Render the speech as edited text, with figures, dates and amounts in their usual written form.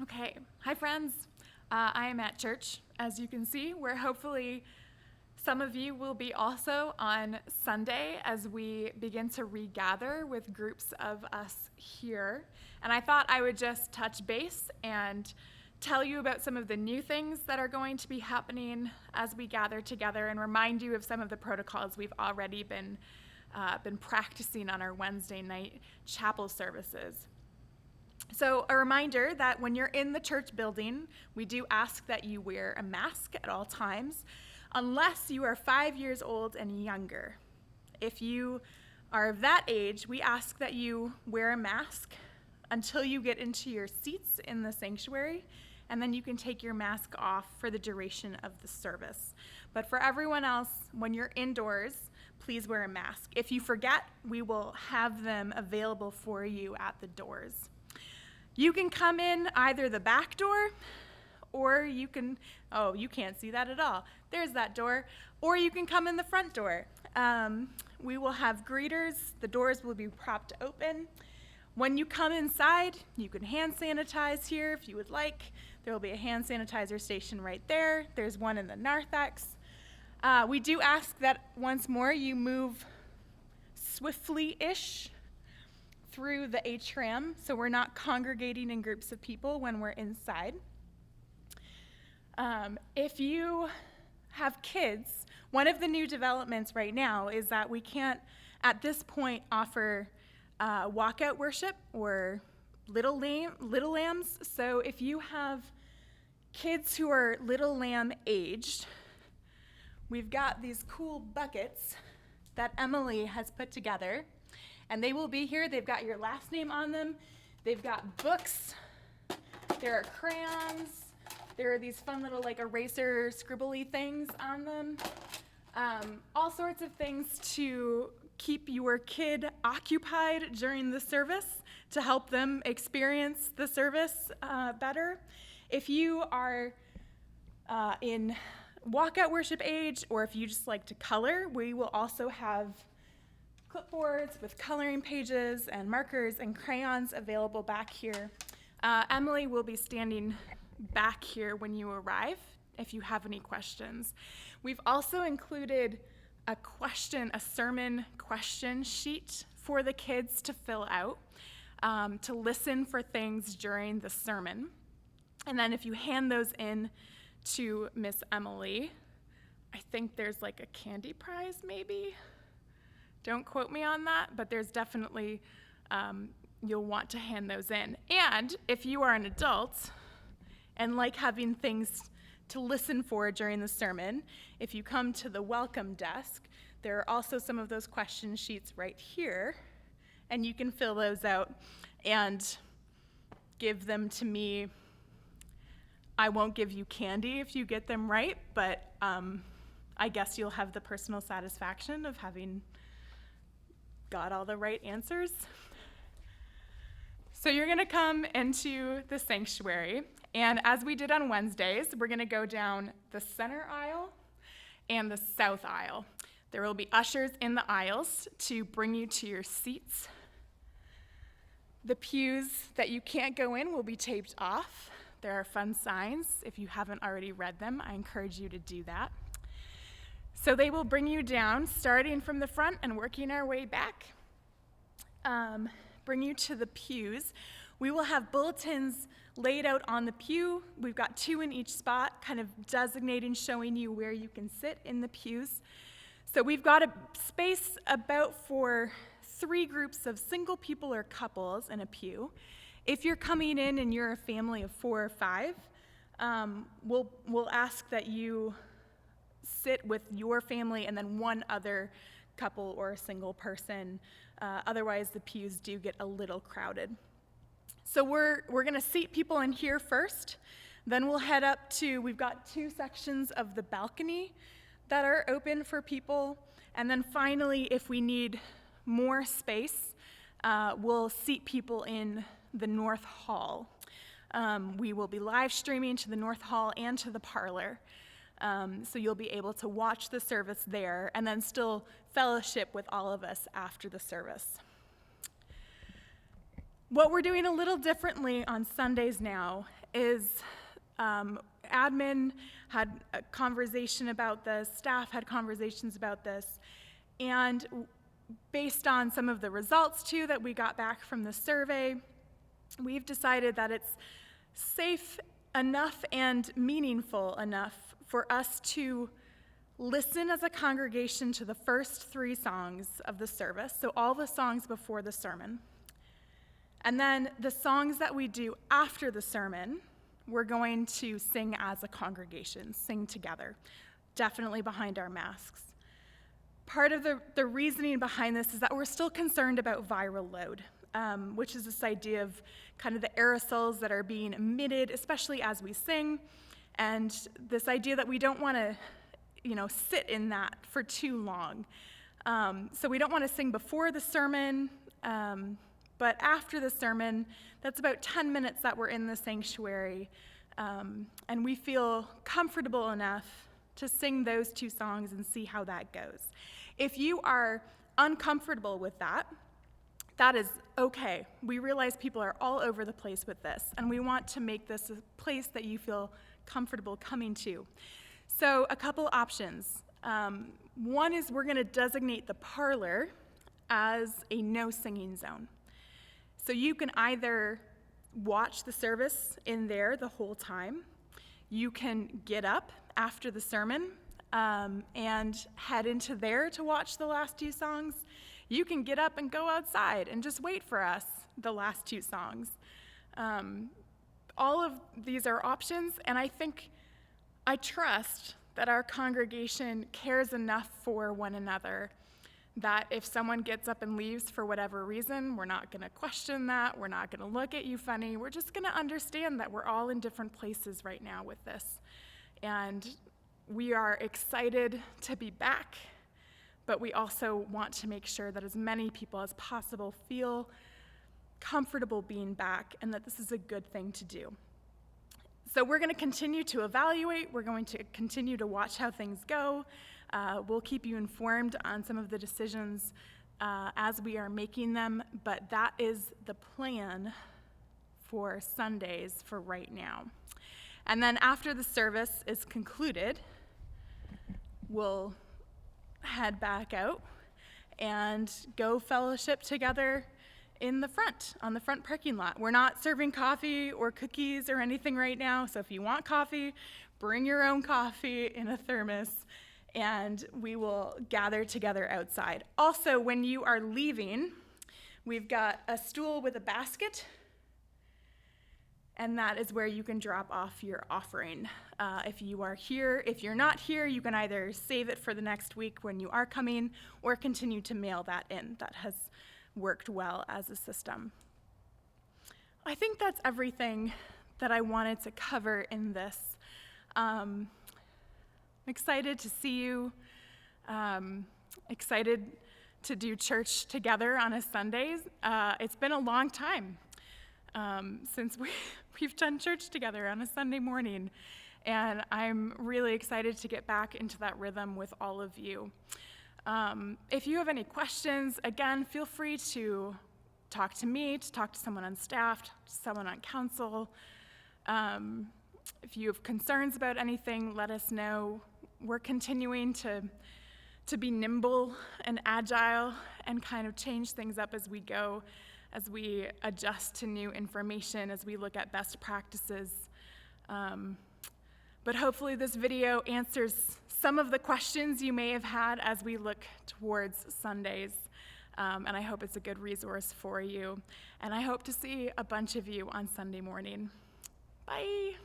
Okay, hi friends. I am at church, as you can see, where hopefully some of you will be also on Sunday as we begin to regather with groups of us here. And I thought I would just touch base and tell you about some of the new things that are going to be happening as we gather together and remind you of some of the protocols we've already been practicing on our Wednesday night chapel services. So a reminder that when you're in the church building, we do ask that you wear a mask at all times, unless you are 5 years old and younger. If you are of that age, we ask that you wear a mask until you get into your seats in the sanctuary, and then you can take your mask off for the duration of the service. But for everyone else, when you're indoors, please wear a mask. If you forget, we will have them available for you at the doors. You can come in either the back door, or you can, oh, you can't see that at all. There's that door. Or you can come in the front door. We will have greeters. The doors will be propped open. When you come inside, you can hand sanitize here if you would like. There will be a hand sanitizer station right there. There's one in the narthex. We do ask that once more you move swiftly-ish through the atrium, so we're not congregating in groups of people when we're inside. If you have kids, one of the new developments right now is that we can't, at this point, offer walkout worship or little lambs. So if you have kids who are little lamb aged, we've got these cool buckets that Emily has put together. And they will be here. They've got your last name on them. They've got books. There are crayons. There are these fun little like eraser scribbly things on them. All sorts of things to keep your kid occupied during the service to help them experience the service better. If you are in walkout worship age, or if you just like to color, we will also have clipboards with coloring pages and markers and crayons available back here. Emily will be standing back here when you arrive if you have any questions. We've also included a sermon question sheet for the kids to fill out, to listen for things during the sermon. And then if you hand those in to Miss Emily, I think there's like a candy prize maybe. Don't quote me on that, but there's definitely, you'll want to hand those in. And if you are an adult and like having things to listen for during the sermon, if you come to the welcome desk, there are also some of those question sheets right here, and you can fill those out and give them to me. I won't give you candy if you get them right, but I guess you'll have the personal satisfaction of having got all the right answers. So you're going to come into the sanctuary, and as we did on Wednesdays, we're going to go down the center aisle and the south aisle. There will be ushers in the aisles to bring you to your seats. The pews that you can't go in will be taped off. There are fun signs. If you haven't already read them, I encourage you to do that. So they will bring you down, starting from the front and working our way back, bring you to the pews. We will have bulletins laid out on the pew. We've got 2 in each spot, kind of designating, showing you where you can sit in the pews. So we've got a space about for 3 groups of single people or couples in a pew. If you're coming in and you're a family of 4 or 5, we'll ask that you sit with your family and then one other couple or a single person. Otherwise, the pews do get a little crowded. So we're going to seat people in here first. Then we'll head up to, we've got 2 sections of the balcony that are open for people. And then finally, if we need more space, we'll seat people in the North Hall. We will be live streaming to the North Hall and to the parlor. So you'll be able to watch the service there and then still fellowship with all of us after the service. What we're doing a little differently on Sundays now is admin had a conversation about this, staff had conversations about this, and based on some of the results too that we got back from the survey, we've decided that it's safe enough and meaningful enough for us to listen as a congregation to the first 3 songs of the service, so all the songs before the sermon. And then the songs that we do after the sermon, we're going to sing as a congregation, sing together, definitely behind our masks. Part of the reasoning behind this is that we're still concerned about viral load, which is this idea of kind of the aerosols that are being emitted, especially as we sing, and this idea that we don't want to, sit in that for too long. So we don't want to sing before the sermon, but after the sermon, that's about 10 minutes that we're in the sanctuary, and we feel comfortable enough to sing those 2 songs and see how that goes. If you are uncomfortable with that, that is okay. We realize people are all over the place with this, and we want to make this a place that you feel comfortable coming to. So a couple options. One is we're going to designate the parlor as a no singing zone. So you can either watch the service in there the whole time, you can get up after the sermon and head into there to watch the last 2 songs. You can get up and go outside and just wait for us, the last 2 songs. All of these are options, and I trust that our congregation cares enough for one another that if someone gets up and leaves for whatever reason, we're not going to question that, we're not going to look at you funny, we're just going to understand that we're all in different places right now with this. And we are excited to be back, but we also want to make sure that as many people as possible feel comfortable being back and that this is a good thing to do. So we're going to continue to evaluate, we're going to continue to watch how things go. We'll keep you informed on some of the decisions as we are making them, but that is the plan for Sundays for right now. And then after the service is concluded, we'll head back out and go fellowship together in the front, on the front parking lot. We're not serving coffee or cookies or anything right now, so if you want coffee, bring your own coffee in a thermos, and we will gather together outside. Also, when you are leaving, we've got a stool with a basket, and that is where you can drop off your offering. If you are here, if you're not here, you can either save it for the next week when you are coming, or continue to mail that in. That has worked well as a system. I think that's everything that I wanted to cover in this. I'm excited to see you, excited to do church together on a Sundays. It's been a long time since we've done church together on a Sunday morning, and I'm really excited to get back into that rhythm with all of you. If you have any questions, again, feel free to talk to me, to talk to someone on staff, to someone on council. If you have concerns about anything, let us know. We're continuing to be nimble and agile and kind of change things up as we go, as we adjust to new information, as we look at best practices. But hopefully this video answers some of the questions you may have had as we look towards Sundays. And I hope it's a good resource for you. And I hope to see a bunch of you on Sunday morning. Bye.